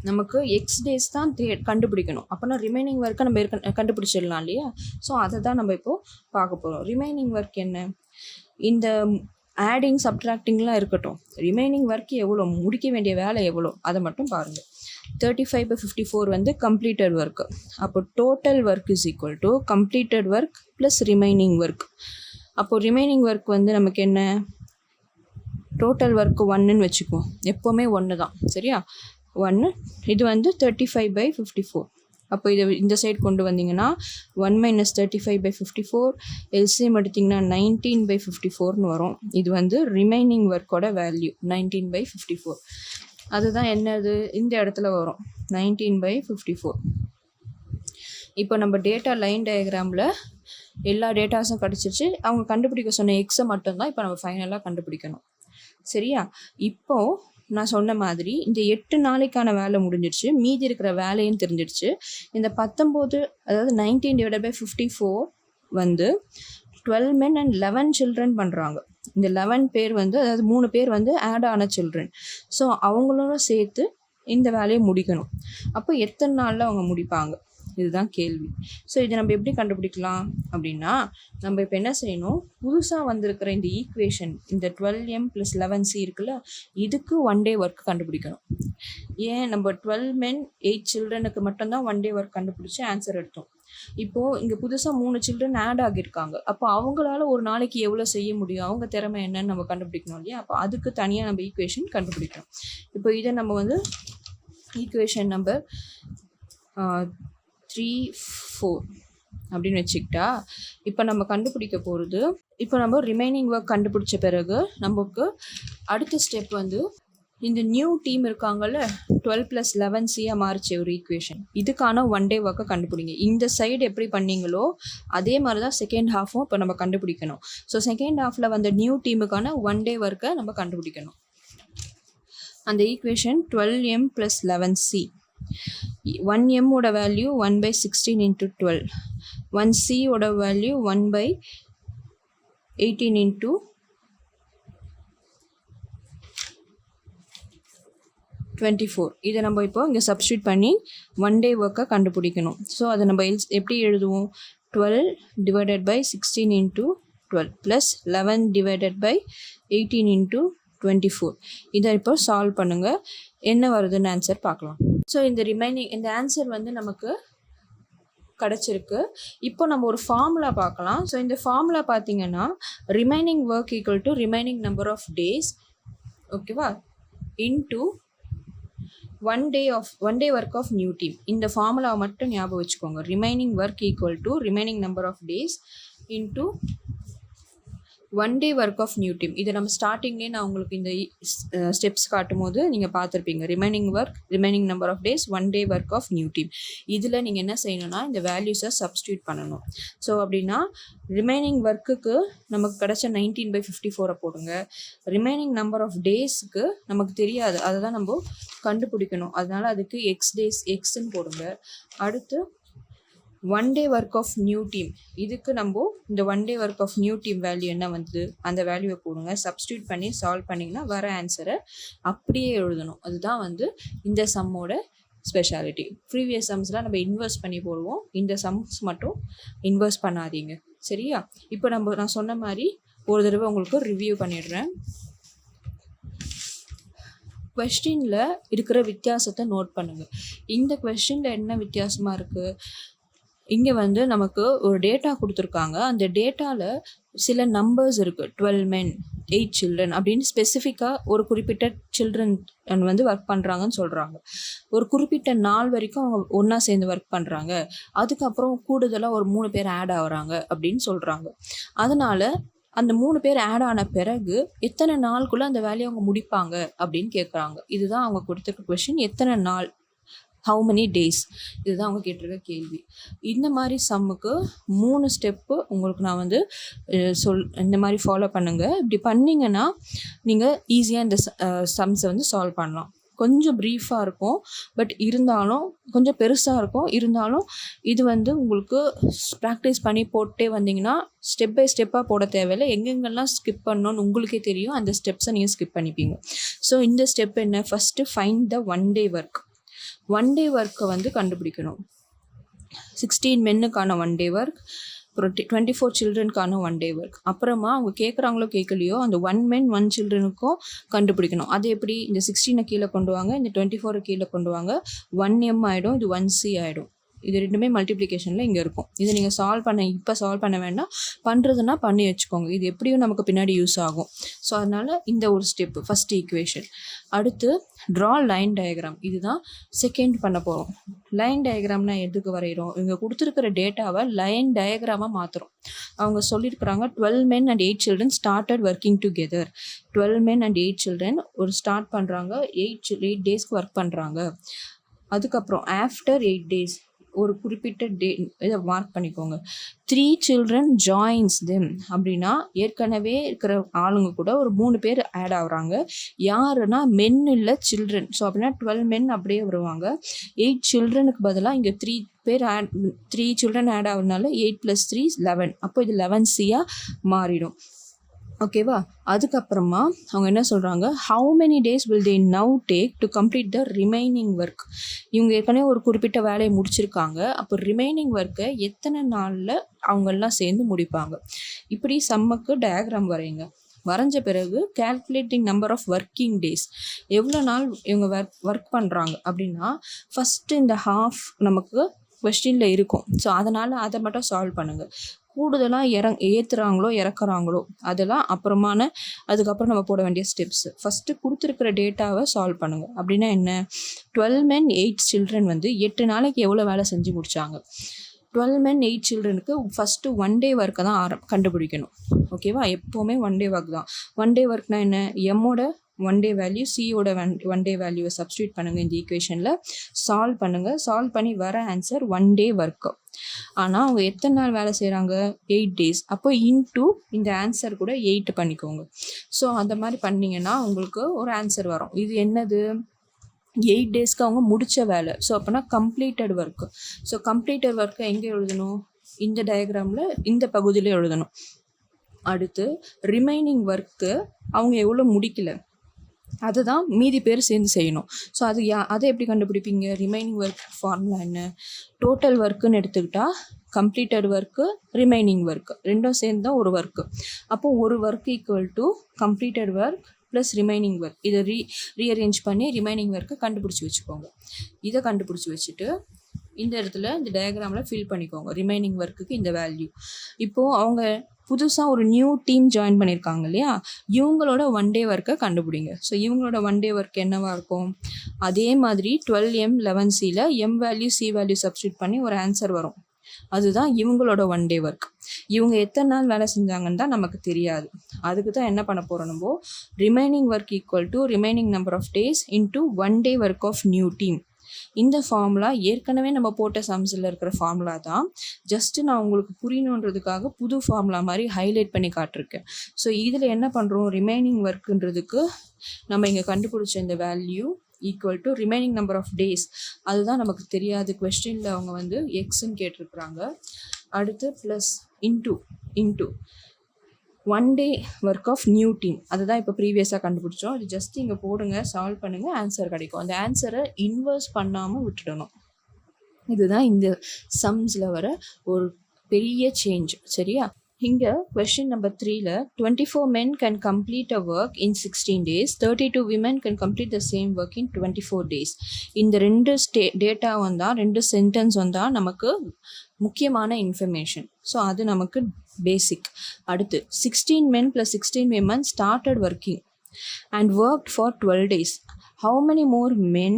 நமக்கு எக்ஸ் டேஸ் தான் கண்டுபிடிக்கணும். அப்போனா ரிமைனிங் ஒர்க்கை நம்ம கண்டுபிடிச்சிடலாம் இல்லையா? ஸோ அதை தான் நம்ம இப்போது பார்க்க போகிறோம். ரிமைனிங் ஒர்க் என்ன? இந்த ஆடிங் சப்ட்ராக்டிங்லாம் இருக்கட்டும், ரிமைனிங் ஒர்க் எவ்வளோ, முடிக்க வேண்டிய வேலை எவ்வளோ, அதை மட்டும் பாருங்கள். 35/54 வந்து கம்ப்ளீட்டட் ஒர்க்கு. அப்போ total work is equal to completed work plus remaining work. அப்போது ரிமைனிங் ஒர்க் வந்து நமக்கு என்ன, டோட்டல் ஒர்க்கு 1ன்னு வச்சுக்குவோம். எப்போவுமே 1 தான். சரியா? 1. இது வந்து 35/54. அப்போ இதை இந்த சைடு கொண்டு வந்தீங்கன்னா 1 - 35/54 எல்சிஎம் எடுத்திங்கன்னா 19/54ன்னு வரும். இது வந்து ரிமைனிங் ஒர்க்கோட வேல்யூ 19/54. அதுதான் என்னது இந்த இடத்துல வரும், 19/54. இப்போ நம்ம டேட்டா லைன் டயக்ராமில் எல்லா டேட்டாஸும் கிடச்சிருச்சு. அவங்க கண்டுபிடிக்க சொன்ன எக்ஸை மட்டும்தான் இப்போ நம்ம ஃபைனலாக கண்டுபிடிக்கணும். சரியா? இப்போது நான் சொன்ன மாதிரி இந்த 8 நாளைக்கான வேலை முடிஞ்சிடுச்சு, மீதி இருக்கிற வேலையும் தெரிஞ்சிடுச்சு. இந்த 19, அதாவது 19 டிவைடட் பை 54 வந்து 12 men and 11 children பண்ணுறாங்க. இந்த 11 பேர் வந்து, அதாவது 3 பேர் வந்து ஆட் ஆன சில்ட்ரன். ஸோ அவங்களோட சேர்த்து இந்த வேலையை முடிக்கணும். அப்போ எத்தனை நாளில் அவங்க முடிப்பாங்க, இதுதான் கேள்வி. ஸோ இதை நம்ம எப்படி கண்டுபிடிக்கலாம் அப்படின்னா, நம்ம இப்போ என்ன செய்யணும், புதுசாக வந்திருக்கிற இந்த ஈக்குவேஷன், இந்த 12m + 11c இருக்குல்ல, இதுக்கு 1 day ஒர்க் கண்டுபிடிக்கணும். ஏன், நம்ம 12 men 8 childrenக்கு மட்டும்தான் 1 day ஒர்க் கண்டுபிடிச்சி ஆன்சர் எடுத்தோம். இப்போது இங்கே புதுசாக 3 children ஆட் ஆகியிருக்காங்க. அப்போ அவங்களால ஒரு நாளைக்கு எவ்வளோ செய்ய முடியும், அவங்க திறமை என்னன்னு நம்ம கண்டுபிடிக்கணும் இல்லையா? அப்போ அதுக்கு தனியாக நம்ம ஈக்குவேஷன் கண்டுபிடிக்கணும். இப்போ இதை நம்ம வந்து ஈக்குவேஷன் நம்பர் 3, 4 அப்படின்னு வச்சுக்கிட்டா, இப்போ நம்ம கண்டுபிடிக்க போகிறது, இப்போ நம்ம ரிமைனிங் ஒர்க் கண்டுபிடிச்ச பிறகு நமக்கு அடுத்த ஸ்டெப் வந்து இந்த நியூ டீம் இருக்காங்கல்ல, 12 + 11c மாறிச்சு ஒரு ஈக்குவேஷன், இதுக்கான 1 day ஒர்க்கை கண்டுபிடிங்க. இந்த சைடு எப்படி பண்ணீங்களோ அதே மாதிரி தான் செகண்ட் ஹாஃபும் இப்போ நம்ம கண்டுபிடிக்கணும். ஸோ செகண்ட் ஹாஃபில் வந்த நியூ டீமுக்கான 1 day ஒர்க்கை நம்ம கண்டுபிடிக்கணும். அந்த ஈக்குவேஷன் 12m + 11c. 1m ஓட வேல்யூ 1/16 × 12, 1c ஓட வேல்யூ 1/18 × 24. இதை நம்ம இப்போ இங்கே சப்ஸ்டியூட் பண்ணி 1 day ஒர்க்கை கண்டுபிடிக்கணும். ஸோ அதை நம்ம எப்படி எழுதுவோம், 12 divided by 16 × 12 plus 11 divided by 18 × 24. இதை இப்போ சால்வ் பண்ணுங்கள், என்ன வருதுன்னு ஆன்சர் பார்க்கலாம். ஸோ இந்த ஆன்சர் வந்து நமக்கு கிடச்சிருக்கு. இப்போ நம்ம ஒரு ஃபார்முலா பார்க்கலாம். ஸோ இந்த ஃபார்முலா பார்த்தீங்கன்னா, remaining work equal to remaining number of days, ஓகேவா, into 1 day work of new team. இந்த ஃபார்முலாவை மட்டும் ஞாபகம் வச்சுக்கோங்க. Remaining work equal to remaining number of days into 1 day work of new team. இதை நம்ம ஸ்டார்டிங்லேயே நான் உங்களுக்கு இந்த ஸ்டெப்ஸ் காட்டும் போது நீங்கள் பார்த்துருப்பீங்க. Remaining work, remaining number of days, 1 day work of new team. இதில் நீங்கள் என்ன செய்யணும்னா இந்த வேல்யூஸை சப்ஸ்டியூட் பண்ணணும். ஸோ அப்படின்னா ரிமைனிங் ஒர்க்குக்கு நமக்கு கிடச்ச 19/54 போடுங்க. ரிமைனிங் நம்பர் ஆஃப் டேஸுக்கு நமக்கு தெரியாது, அதை தான் நம்ம கண்டுபிடிக்கணும். அதனால் அதுக்கு எக்ஸ் டேஸ் எக்ஸ்ன்னு போடுங்க. அடுத்து 1 day work of new team, இதுக்கு நம்ம இந்த 1 day work of new team value என்ன வந்து அந்த வேல்யூவை போடுங்க. சப்ஸ்டியூட் பண்ணி சால்வ் பண்ணிங்கன்னா வர ஆன்சரை அப்படியே எழுதணும். அதுதான் வந்து இந்த சம்மோட ஸ்பெஷாலிட்டி. ப்ரீவியஸ் சம்ஸ்லாம் நம்ம இன்வெர்ஸ் பண்ணி போடுவோம், இந்த சம்ஸ் மட்டும் இன்வெர்ஸ் பண்ணாதீங்க. சரியா? இப்போ நான் சொன்ன மாதிரி ஒரு தடவை உங்களுக்கு ரிவ்யூ பண்ணிடுறேன். கொஸ்டினில் இருக்கிற வித்தியாசத்தை நோட் பண்ணுங்கள். இந்த கொஸ்டினில் என்ன வித்தியாசமாக இருக்குது, இங்கே வந்து நமக்கு ஒரு டேட்டா கொடுத்துருக்காங்க. அந்த டேட்டாவில் சில நம்பர்ஸ் இருக்குது, 12 men 8 children அப்படின்னு ஸ்பெசிஃபிக்காக ஒரு குறிப்பிட்ட சில்ட்ரன் வந்து ஒர்க் பண்ணுறாங்கன்னு சொல்கிறாங்க. ஒரு குறிப்பிட்ட நாள் வரைக்கும் அவங்க ஒன்றா சேர்ந்து ஒர்க் பண்ணுறாங்க, அதுக்கப்புறம் கூடுதலாக ஒரு 3 பேர் ஆட் ஆகுறாங்க அப்படின்னு சொல்கிறாங்க. அதனால் அந்த 3 பேர் ஆட் ஆன பிறகு எத்தனை நாளுக்குள்ளே அந்த வேலையை அவங்க முடிப்பாங்க அப்படின்னு கேட்குறாங்க. இதுதான் அவங்க கொடுத்துருக்க கொஷின். எத்தனை நாள், ஹவு மெனி டேஸ், இதுதான் அவங்க கேட்டிருக்க கேள்வி. இந்த மாதிரி சம்முக்கு 3 ஸ்டெப்பு உங்களுக்கு நான் வந்து இந்த மாதிரி ஃபாலோ பண்ணுங்கள். இப்படி பண்ணிங்கன்னா நீங்கள் ஈஸியாக இந்த சம்ஸை வந்து சால்வ் பண்ணலாம். கொஞ்சம் ப்ரீஃபாக இருக்கும், பட் இருந்தாலும் கொஞ்சம் பெருசாக இருக்கும். இருந்தாலும் இது வந்து உங்களுக்கு ப்ராக்டிஸ் பண்ணி போட்டே வந்தீங்கன்னா ஸ்டெப் பை ஸ்டெப்பாக போட தேவையில்லை. எங்கெங்கெல்லாம் ஸ்கிப் பண்ணணும்னு உங்களுக்கே தெரியும், அந்த ஸ்டெப்ஸை நீங்கள் ஸ்கிப் பண்ணிப்பீங்க. ஸோ இந்த ஸ்டெப் என்ன, first find the 1 day work. 1 day ஒர்க்கை வந்து கண்டுபிடிக்கணும். 16 மென்னுக்கான 1 day ஒர்க், அப்புறம் 24 சில்ட்ரனுக்கான 1 day ஒர்க். அப்புறமா அவங்க கேட்குறாங்களோ கேட்கலையோ அந்த 1 men 1 childrenக்கும் கண்டுபிடிக்கணும். அது எப்படி, இந்த 16 கீழே கொண்டு வாங்க, இந்த 24 கீழே கொண்டு வாங்க, 1m ஆகிடும், இது 1c ஆகிடும். இது ரெண்டுமே மல்டிப்ளிகேஷனில் இங்கே இருக்கும். இதை நீங்கள் இப்போ சால்வ் பண்ண வேண்டாம், பண்ணுறதுன்னா பண்ணி வச்சுக்கோங்க. இது எப்படியும் நமக்கு பின்னாடி யூஸ் ஆகும். ஸோ அதனால் இந்த ஒரு ஸ்டெப்பு ஃபஸ்ட் ஈக்குவேஷன். அடுத்து ட்ரா லைன் டயக்ராம். இதுதான் செகண்ட் பண்ண போகிறோம். லைன் டயக்ராம்னா எதுக்கு வரைகிறோம், இவங்க கொடுத்துருக்கிற டேட்டாவை லைன் டயக்ராமாக மாற்றுறோம். அவங்க சொல்லியிருக்கிறாங்க 12 men and 8 children started working together. 12 men and 8 children ஒரு ஸ்டார்ட் பண்ணுறாங்க, 8 டேஸ்க்கு ஒர்க் பண்ணுறாங்க. அதுக்கப்புறம் ஆஃப்டர் 8 days ஒரு குறிப்பிட்ட டே இதை மார்க் பண்ணிக்கோங்க. 3 children joins them அப்படின்னா ஏற்கனவே இருக்கிற ஆளுங்க கூட ஒரு 3 பேர் ஆட் ஆகுறாங்க. யாருன்னா மென் இல்லை சில்ட்ரன். ஸோ அப்படின்னா 12 men அப்படியே வருவாங்க. 8 childrenக்கு பதிலாக இங்கே 3 children ஆட் ஆகுறதுனால 8 + 3 11. அப்போ இது 11c மாறிடும். ஓகேவா? அதுக்கப்புறமா அவங்க என்ன சொல்கிறாங்க, how many days will they now take to complete the remaining work. இவங்க ஏற்கனவே ஒரு குறிப்பிட்ட வேலையை முடிச்சிருக்காங்க. அப்போ ரிமைனிங் ஒர்க்கை எத்தனை நாளில் அவங்கெல்லாம் சேர்ந்து முடிப்பாங்க. இப்படி சம்முக்கு டயக்ராம் வரைங்க. வரைஞ்ச பிறகு calculating number of working days, எவ்வளோ நாள் இவங்க ஒர்க் பண்ணுறாங்க அப்படின்னா ஃபஸ்ட்டு இந்த ஹாஃப் நமக்கு கொஸ்டினில் இருக்கும். ஸோ அதனால் அதை மட்டும் சால்வ் பண்ணுங்கள். கூடுதலாக ஏற்றுறாங்களோ இறக்குறாங்களோ அதெல்லாம் அதுக்கப்புறம் நம்ம போட வேண்டிய ஸ்டெப்ஸு. ஃபஸ்ட்டு கொடுத்துருக்கிற டேட்டாவை சால்வ் பண்ணுங்கள். அப்படின்னா என்ன, 12 men 8 children வந்து 8 நாளைக்கு எவ்வளோ வேலை செஞ்சு முடித்தாங்க. 12 men 8 childrenக்கு ஃபஸ்ட்டு 1 day ஒர்க்கை தான் கண்டுபிடிக்கணும். ஓகேவா? எப்போவுமே 1 day ஒர்க் தான். 1 day ஒர்க்னால் என்ன, எம்மோட 1 day வேல்யூ, சியோட 1 day வேல்யூவை சப்ஸ்டியூட் பண்ணுங்கள். இந்த ஈக்குவேஷனில் சால்வ் பண்ணுங்கள். சால்வ் பண்ணி வர ஆன்சர் 1 day ஒர்க்கு. ஆனால் அவங்க எத்தனை நாள் வேலை செய்கிறாங்க, 8 days. அப்போ இன்டூ இந்த ஆன்சர் கூட 8 பண்ணிக்கோங்க. ஸோ அந்த மாதிரி பண்ணிங்கன்னா உங்களுக்கு ஒரு ஆன்சர் வரும். இது என்னது, 8 daysக்கு அவங்க முடித்த வேலை. ஸோ அப்போனா கம்ப்ளீட்டட் ஒர்க்கு. ஸோ கம்ப்ளீட்டட் ஒர்க்கை எங்கே எழுதணும், இந்த டயக்ராமில் இந்த பகுதியில் எழுதணும். அடுத்து ரிமைனிங் ஒர்க்கு அவங்க எவ்வளோ முடிக்கல அதுதான் மீதி பேர் சேர்ந்து செய்யணும். ஸோ அதை எப்படி கண்டுபிடிப்பீங்க, ரிமைனிங் ஒர்க் ஃபார்முலா என்ன, டோட்டல் ஒர்க்குன்னு எடுத்துக்கிட்டால் கம்ப்ளீட்டட் ஒர்க்கு ரிமைனிங் ஒர்க்கு ரெண்டும் சேர்ந்து தான் ஒரு ஒர்க்கு. அப்போது ஒரு work equal to completed work plus remaining work. இதை ரீஅரேஞ்ச் பண்ணி ரிமைனிங் ஒர்க்கை கண்டுபிடிச்சி வச்சுக்கோங்க. இதை கண்டுபிடிச்சி வச்சுட்டு இந்த இடத்துல இந்த டயக்ராமில் ஃபில் பண்ணிக்கோங்க ரிமைனிங் ஒர்க்குக்கு இந்த வேல்யூ. இப்போது அவங்க புதுசாக ஒரு நியூ டீம் ஜாயின் பண்ணியிருக்காங்க இல்லையா, இவங்களோட 1 day ஒர்க்கை கண்டுபிடிங்க. ஸோ இவங்களோட 1 day ஒர்க் என்னவாக இருக்கும், அதே மாதிரி 12m 11cயில் m value c value substitute பண்ணி ஒரு ஆன்சர் வரும். அதுதான் இவங்களோட 1 day ஒர்க். இவங்க எத்தனை நாள் வேலை செஞ்சாங்கன்னு தான் நமக்கு தெரியாது. அதுக்கு தான் என்ன பண்ண போகிறோம், நம்ம remaining work equal to remaining number of days into 1 day work of new team. இந்த ஃபார்முலா ஏற்கனவே நம்ம போட்ட சம்ஸில் இருக்கிற ஃபார்முலா தான். ஜஸ்ட்டு நான் உங்களுக்கு புரியணுன்றதுக்காக புது ஃபார்முலா மாதிரி ஹைலைட் பண்ணி காட்டிருக்கேன். ஸோ இதில் என்ன பண்ணுறோம், ரிமைனிங் ஒர்க்குன்றதுக்கு நம்ம இங்கே கண்டுபிடிச்ச இந்த value equal to remaining number of days. அதுதான் நமக்கு தெரியாது. கொஸ்டினில் அவங்க வந்து எக்ஸ்ன்னு கேட்டிருக்கிறாங்க. அடுத்து plus into 1 day work of new team. அதுதான் இப்போ ப்ரீவியஸாக கண்டுபிடிச்சோம். அது ஜஸ்ட் இங்கே போடுங்க, சால்வ் பண்ணுங்கள், ஆன்சர் கிடைக்கும். அந்த ஆன்சரை இன்வெர்ஸ் பண்ணாமல் விட்டுடணும். இதுதான் இந்த சம்ஸில் வர ஒரு பெரிய சேஞ்ச். சரியா? இங்கே question number 3ல 24 men can complete a work in 16 days, 32 women can complete the same work in 24 days. இந்த ரெண்டு டேட்டா வந்தால், ரெண்டு சென்டென்ஸ் வந்தால் நமக்கு முக்கியமான இன்ஃபர்மேஷன். ஸோ அது நமக்கு பேசிக். அடுத்து 16 men plus 16 women started working and worked for 12 days. How many more men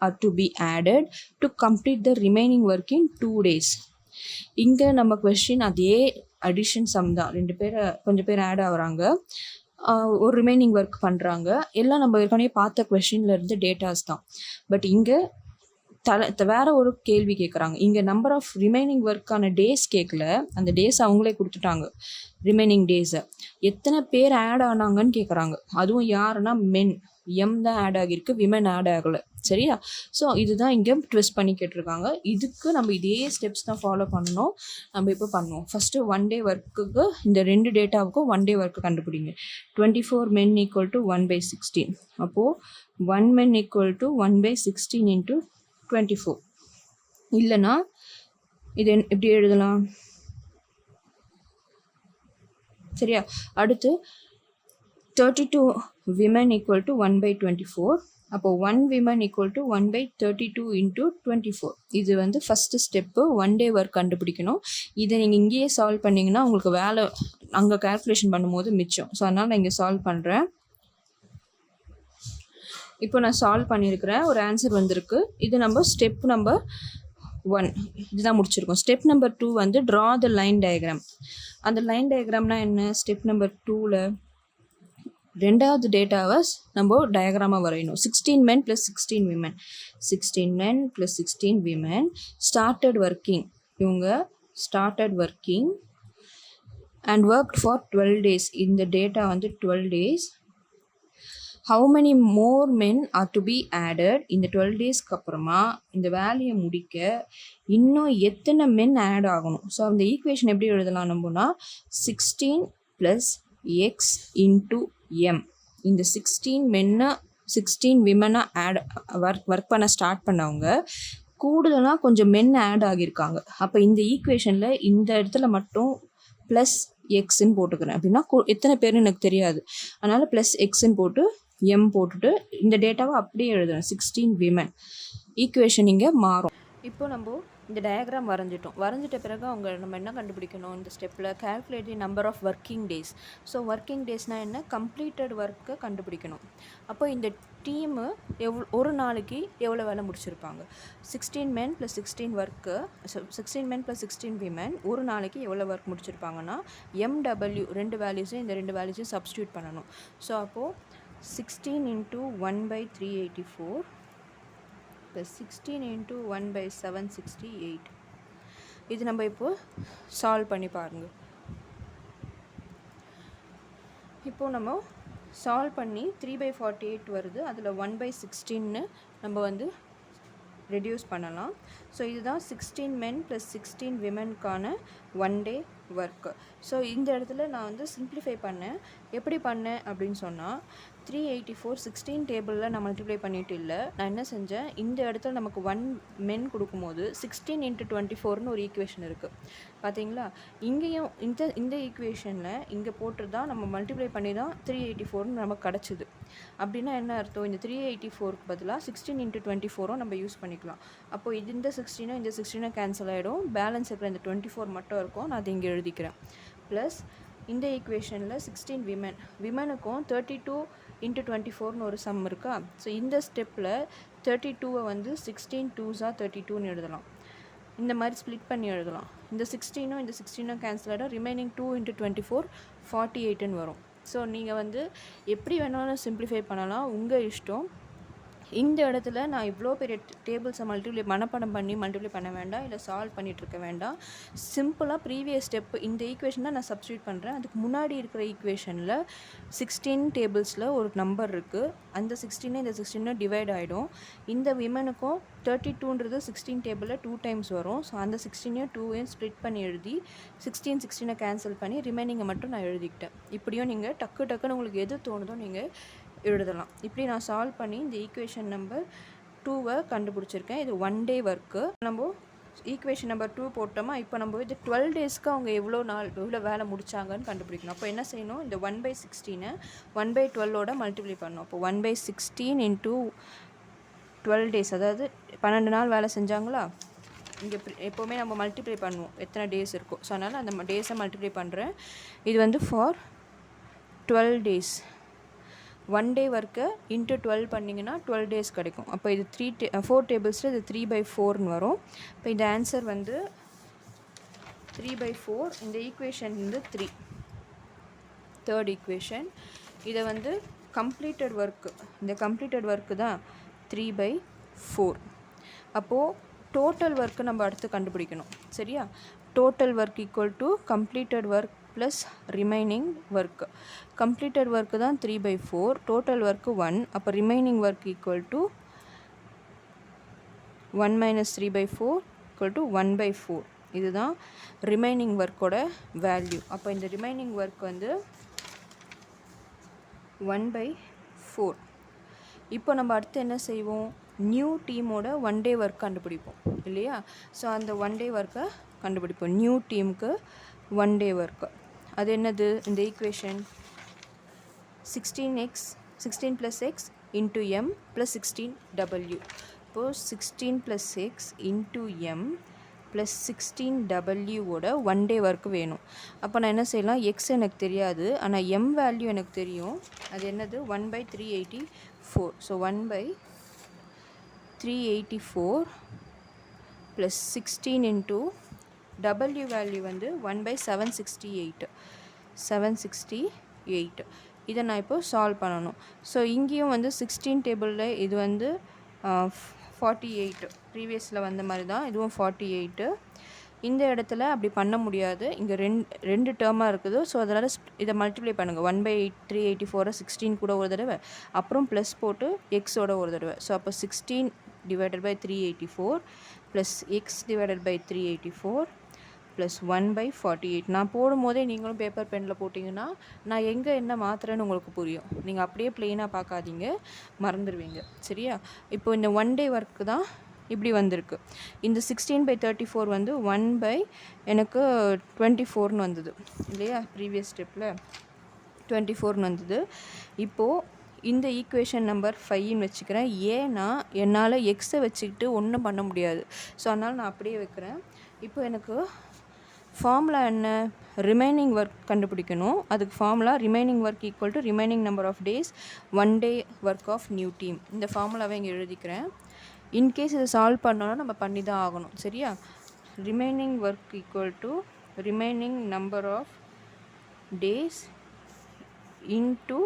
are to be added to complete the remaining work in 2 days? இங்கே நம்ம கொஸ்டின் அதே அடிஷன் சம் தான். கொஞ்சம் பேர் ஆட் ஆகுறாங்க, ஒரு ரிமைனிங் ஒர்க் பண்ணுறாங்க. எல்லாம் நம்ம ஏற்கனவே பார்த்த கொஸ்டின்ல இருந்து டேட்டாஸ் தான். பட் இங்கே வேற ஒரு கேள்வி கேட்குறாங்க. இங்கே நம்பர் ஆஃப் ரிமைனிங் ஒர்க்கான டேஸ் கேட்கல, அந்த டேஸ் அவங்களே கொடுத்துட்டாங்க. ரிமைனிங் டேஸை எத்தனை பேர் ஆட் ஆனாங்கன்னு கேட்குறாங்க. அதுவும் யாருன்னா மென், எம் தான் ஆட் ஆகியிருக்கு, விமன் ஆட் ஆகலை. சரியா? ஸோ இதுதான் இங்கே ட்விஸ்ட் பண்ணி கேட்டிருக்காங்க. இதுக்கு நம்ம இதே ஸ்டெப்ஸ் தான் ஃபாலோ பண்ணணும். நம்ம இப்போ பண்ணுவோம். ஃபஸ்ட்டு 1 day ஒர்க்குக்கு இந்த ரெண்டு டேட்டாவுக்கும் 1 day ஒர்க்கு கண்டுபிடிங்க. 24 men equal to 1/16. அப்போது 1 men equal to 1/16 into 24. இல்லைனா இது எப்படி எழுதலாம்? சரியா? அடுத்து 32 women equal to 1/24. அப்போ 1 women equal to 1/32 into 24. இது வந்து ஃபஸ்ட்டு ஸ்டெப்பு. 1 day ஒர்க் கண்டுபிடிக்கணும். இதை நீங்கள் இங்கேயே சால்வ் பண்ணிங்கன்னா உங்களுக்கு வேலை அங்கே கால்குலேஷன் பண்ணும்போது மிச்சம். ஸோ அதனால் நான் இங்கே சால்வ் பண்ணுறேன். இப்போ நான் சால்வ் பண்ணியிருக்கிறேன், ஒரு ஆன்சர் வந்திருக்கு. இது நம்ம ஸ்டெப் நம்பர் 1 இதுதான் முடிச்சிருக்கோம். ஸ்டெப் நம்பர் 2 வந்து ட்ரா த லைன் டயக்ராம். அந்த லைன் டயக்ராம்னா என்ன? ஸ்டெப் நம்பர் 2ல் ரெண்டாவது டேட்டாவை நம்ம டயக்ராமாக வரையணும். 16 men plus 16 women. 16 men plus 16 women started working. இவங்க started working and worked for 12 days. இந்த டேட்டா வந்து 12 days. How many more men are to be added? இந்த 12 daysக்கு அப்புறமா இந்த வேலையை முடிக்க இன்னும் எத்தனை மென் ஆட் ஆகணும்? ஸோ அந்த ஈக்குவேஷன் எப்படி எழுதலாம் நம்மனா 16 plus x into m. இந்த 16 மென்னை 16 விமனை ஒர்க் பண்ண ஸ்டார்ட் பண்ணவங்க கூடுதலாக கொஞ்சம் மென் ஆட் ஆகியிருக்காங்க. அப்போ இந்த ஈக்குவேஷனில் இந்த இடத்துல மட்டும் ப்ளஸ் எக்ஸ்ன்னு போட்டுக்கிறேன். அப்படின்னா எத்தனை பேர்னு எனக்கு தெரியாது, அதனால் ப்ளஸ் எக்ஸ்ன்னு போட்டு எம் போட்டுட்டு இந்த டேட்டாவை அப்படியே எழுதுறேன். 16 விமன். ஈக்குவேஷன் இங்கே மாறும். இப்போ நம்ம இந்த டயக்ராம் வரைஞ்சிட்ட பிறகு நம்ம என்ன கண்டுபிடிக்கணும்? இந்த ஸ்டெப்பில் calculate the number of working days. So working டேஸ்னால் என்ன? கம்ப்ளீட்டட் ஒர்க்கை கண்டுபிடிக்கணும். அப்போ இந்த டீமு ஒரு நாளைக்கு எவ்வளோ வேலை முடிச்சிருப்பாங்க? 16 men plus 16 work, 16 men plus 16 women ஒரு நாளைக்கு எவ்வளோ ஒர்க் முடிச்சிருப்பாங்கன்னா MW ரெண்டு வேல்யூஸையும் இந்த ரெண்டு வேல்யூஸையும் சப்ஸ்டியூட் பண்ணணும். ஸோ அப்போது 16 into 1/384 plus 16 into 1/768. இது நம்ம இப்போ சால்வ் பண்ணி பாருங்கள். இப்போ நம்ம சால்வ் பண்ணி 3/48 வருது. அதில் 1/16 நம்ம வந்து ரெடியூஸ் பண்ணலாம். ஸோ இதுதான் 16 men plus 16 விமனுக்கான 1 day work. So இந்த இடத்துல நான் வந்து சிம்பிளிஃபை பண்ணேன். எப்படி பண்ணேன் அப்படின்னு சொன்னால் 384 16 டேபிளில் நான் மல்டிப்ளை பண்ணிட்டு இல்லை. நான் என்ன செஞ்சேன், இந்த இடத்துல நமக்கு 1 men கொடுக்கும்போது 16 into 24னு ஒரு ஈக்குவேஷன் இருக்குது பார்த்தீங்களா? இங்கேயும் இந்த ஈக்குவேஷனில் இங்கே போட்டு தான் நம்ம மல்டிப்ளை பண்ணி தான் 384னு நமக்கு கிடச்சிது. அப்படின்னா என்ன அர்த்தம்? இந்த 384க்கு பதிலாக 16 into 24ம் நம்ம யூஸ் பண்ணிக்கலாம். அப்போது இந்த 16 இந்த 16 கேன்சல் ஆகிடும். பேலன்ஸ் இருக்கிற இந்த 24 மட்டும் இருக்கும். நான் அதை இங்கே எழுதிக்கிறேன். ப்ளஸ் இந்த ஈக்குவேஷனில் 16 விமனுக்கும் 32 into 24னு ஒரு சம் இருக்கா? ஸோ இந்த ஸ்டெப்பில் 32வை வந்து 16 2s 32ன்னு எழுதலாம். இந்த மாதிரி ஸ்ப்ளிட் பண்ணி எழுதலாம். இந்த 16ம் இந்த 16ம் கேன்சல் ஆகிடும். ரிமைனிங் 2 into 24 48ன்னு வரும். ஸோ நீங்கள் வந்து எப்படி வேணாலும் சிம்பிளிஃபை பண்ணலாம், உங்கள் இஷ்டம். இந்த இடத்துல நான் இவ்வளோ பெரிய டேபிள்ஸை மனப்பாடம் பண்ணி மல்டிப்ளை பண்ண வேண்டாம், இல்லை சால்வ் பண்ணிகிட்ருக்க வேண்டாம். சிம்பிளாக ப்ரீவியஸ் ஸ்டெப் இந்த ஈக்குவேஷனை நான் சப்ஸ்டியூட் பண்ணுறேன். அதுக்கு முன்னாடி இருக்கிற ஈக்குவேஷனில் 16 டேபிள்ஸில் ஒரு நம்பர் இருக்குது. அந்த 16 இந்த 16 டிவைட் ஆகிடும். இந்த விமனுக்கும் 32ன்றது 16 டேபிளில் 2 times வரும். ஸோ அந்த 16ஐயும் 2ஐயும் ஸ்ப்ளிட் பண்ணி எழுதி 16 கேன்சல் பண்ணி ரிமைனிங்கை மட்டும் நான் எழுதிக்கிட்டேன். இப்படியும் நீங்கள் டக்குன்னு உங்களுக்கு எது தோணுதோ நீங்கள் எழுதலாம். இப்படி நான் சால்வ் பண்ணி இந்த ஈக்குவேஷன் நம்பர் 2வை கண்டுபிடிச்சிருக்கேன். இது 1 day ஒர்க்கு. நம்ம ஈக்குவேஷன் நம்பர் 2 போட்டோமா. இப்போ நம்ம இது 12 டேஸ்க்கு அவங்க எவ்வளோ வேலை முடித்தாங்கன்னு கண்டுபிடிக்கணும். அப்போ என்ன செய்யணும், இந்த 1/16 1/12ஓட மல்டிப்ளை பண்ணணும். அப்போ 1/16 இன்ட்டு 12 டேஸ், அதாவது 12 நாள் வேலை செஞ்சாங்களா. இங்கே எப்போவுமே நம்ம மல்டிப்ளை பண்ணுவோம் எத்தனை டேஸ் இருக்கும். ஸோ அதனால் அந்த டேஸை மல்டிப்ளை பண்ணுறேன். இது வந்து ஃபார் 12 டேஸ். 1 டே ஒர்க்கை இன்ட்டு 12 பண்ணிங்கன்னா 12 டேஸ் கிடைக்கும். அப்போ இது 4 டேபிள்ஸில் இது 3/4ன்னு வரும். இப்போ இந்த ஆன்சர் வந்து 3/4. இந்த ஈக்குவேஷன் வந்து 3, தேர்ட் ஈக்குவேஷன். இதை வந்து கம்ப்ளீட்டட் ஒர்க்கு, இந்த கம்ப்ளீட்டட் ஒர்க்கு தான் 3/4. அப்போது டோட்டல் ஒர்க்கு நம்ம அடுத்து கண்டுபிடிக்கணும். சரியா? Total work equal to completed work plus remaining work. Completed work தான் 3/4, டோட்டல் ஒர்க்கு 1. அப்போ remaining work equal to 1 - 3/4 equal to 1/4. இதுதான் ரிமைனிங் ஒர்க்கோட வேல்யூ. அப்போ இந்த ரிமைனிங் ஒர்க் வந்து 1/4. இப்போ நம்ம அடுத்து என்ன செய்வோம், நியூ டீமோட 1 டே ஒர்க் கண்டுபிடிப்போம் இல்லையா. ஸோ அந்த 1 டே ஒர்க்கை கண்டுபிடிப்போம். நியூ டீமுக்கு 1 டே ஒர்க்கு அது என்னது, இந்த equation 16 + x into m + 16w. இப்போது 16 + x into m + 16w 1 day work வேணும். அப்போ நான் என்ன செய்யலாம், எக்ஸ் எனக்கு தெரியாது, ஆனால் m வேல்யூ எனக்கு தெரியும். அது என்னது, 1/384. ஸோ 1/384 + 16 இன்ட்டு w வேல்யூ வந்து 1/768. இதை நான் இப்போ சால்வ் பண்ணணும். ஸோ இங்கேயும் வந்து 16 டேபிளில் இது வந்து 48, ப்ரீவியஸில் வந்த மாதிரி தான் இதுவும் 48. இந்த இடத்துல அப்படி பண்ண முடியாது, இங்கே ரெண்டு டேர்மாக இருக்குது. ஸோ அதனால் இதை மல்டிப்ளை பண்ணுங்கள். 1/384 16 கூட ஒரு தடவை, அப்புறம் ப்ளஸ் போட்டு எக்ஸோட ஒரு தடவை. ஸோ அப்போ 16 / 384 ப்ளஸ் எக்ஸ் / 384 ப்ளஸ் 1/48. நான் போடும்போதே நீங்களும் பேப்பர் பெனில் போட்டிங்கன்னா நான் எங்கே என்ன மாத்திரன்னு உங்களுக்கு புரியும். நீங்கள் அப்படியே ப்ளெயினாக பார்க்காதீங்க, மறந்துடுவீங்க. சரியா? இப்போ இந்த 1 டே ஒர்க்கு தான் இப்படி வந்திருக்கு. இந்த 16/34 வந்து 1/24ன்னு வந்தது இல்லையா, ப்ரீவியஸ் ஸ்டெப்பில் 24ன்னு வந்தது. இப்போது இந்த ஈக்குவேஷன் நம்பர் 5ன்னு வச்சுக்கிறேன். ஏன்னா என்னால் எக்ஸை வச்சுக்கிட்டு ஒன்றும் பண்ண முடியாது. ஸோ அதனால் நான் அப்படியே வைக்கிறேன். இப்போ எனக்கு ஃபார்முலா என்ன, ரிமைனிங் ஒர்க் கண்டுபிடிக்கணும். அதுக்கு formula remaining work equal to remaining number of days 1 day work of new team. இந்த ஃபார்முலாவை இங்கே எழுதிக்கிறேன். இன்கேஸ் இதை சால்வ் பண்ணோன்னா நம்ம பண்ணி தான் ஆகணும். சரியா? Remaining work equal to remaining number of days into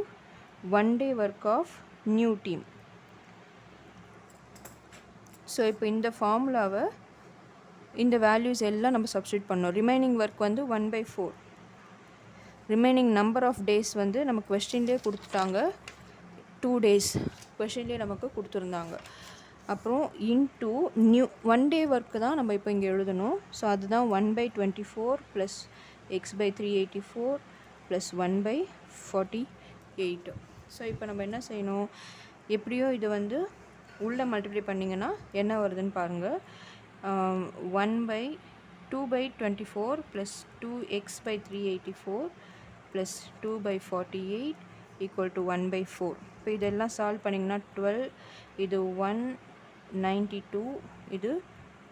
1 day work of new team. So இப்போ இந்த ஃபார்முலாவை இந்த வேல்யூஸ் எல்லாம் நம்ம சப்ஸ்டியூட் பண்ணோம். ரிமைனிங் ஒர்க் வந்து 1/4. ரிமைனிங் நம்பர் ஆஃப் டேஸ் வந்து நம்ம கொஸ்டின்லேயே கொடுத்துட்டாங்க, 2 டேஸ் கொஸ்டின்லேயே நமக்கு கொடுத்துருந்தாங்க. அப்புறம் இன்டூ நியூ 1 டே ஒர்க்கு தான் நம்ம இப்போ இங்கே எழுதணும். ஸோ அதுதான் 1/24 ப்ளஸ் x/384 ப்ளஸ் 1/48. ஸோ இப்போ நம்ம என்ன செய்யணும், எப்படியோ இது வந்து உள்ளே மல்டிப்ளை பண்ணிங்கன்னா என்ன வருதுன்னு பாருங்கள். 2/24 plus 2x/384 plus 2/48 equal to 1/4. இப்போ இதெல்லாம் சால்வ் பண்ணிங்கன்னா 12, இது 192, இது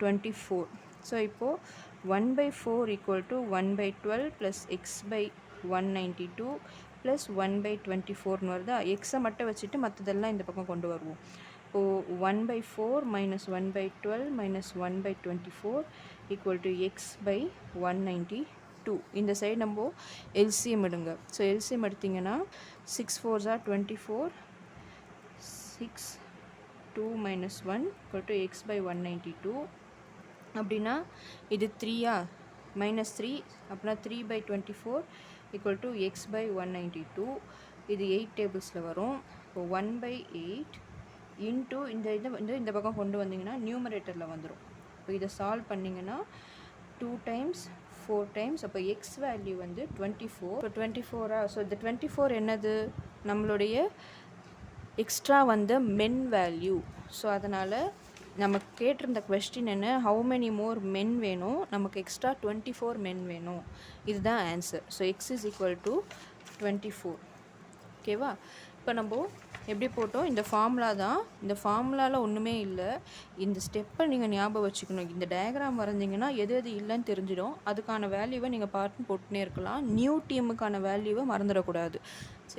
24. ஸோ இப்போது 1/4 equal to 1/12 plus x/192 plus 1/24ன்னு வருதா. எக்ஸை மட்டும் வச்சுட்டு மற்றதெல்லாம் இந்த பக்கம் கொண்டு வருவோம். இப்போது 1/4 minus 1/12 minus 1/24 equal to x/192. இந்த சைடு நம்ம எல்சிஎம் எடுங்க. ஸோ எல்சிஎம் எடுத்திங்கன்னா 6 4s are 24, 6 2 minus 1 equal to x/192. அப்படின்னா இது 3 மைனஸ் 3 அப்படின்னா 3/24 ஈக்குவல் டு x/192. இது 8 டேபிள்ஸில் வரும். இப்போ 1/8 இன்ட்டு இந்த இதை வந்து இந்த பக்கம் கொண்டு வந்தீங்கன்னா நியூமரேட்டரில் வந்துடும். இப்போ இதை சால்வ் பண்ணிங்கன்னா 2 டைம்ஸ் 4 டைம்ஸ், அப்போ எக்ஸ் வேல்யூ வந்து 24. இப்போ 24 ஸோ இந்த 24 என்னது, நம்மளுடைய எக்ஸ்ட்ரா வந்த மென் வேல்யூ. ஸோ அதனால் நமக்கு கேட்டிருந்த கொஸ்டின் என்ன, ஹவு மெனி மோர் மென் வேணும், நமக்கு எக்ஸ்ட்ரா 24 மென் வேணும். இதுதான் answer. So X is equal to 24. ஓகேவா? இப்போ நம்ம எப்படி போட்டோம், இந்த ஃபார்முலா தான். இந்த ஃபார்முலாவில் ஒன்றுமே இல்லை. இந்த ஸ்டெப்பை நீங்கள் ஞாபகம் வச்சுக்கணும். இந்த டயக்ராம் வரைஞ்சிங்கன்னா எது எது இல்லைன்னு தெரிஞ்சிடும். அதுக்கான வேல்யூவை நீங்கள் பார்த்து போட்டுனே இருக்கலாம். நியூ டீமுக்கான வேல்யூவை மறந்துடக்கூடாது. சரி.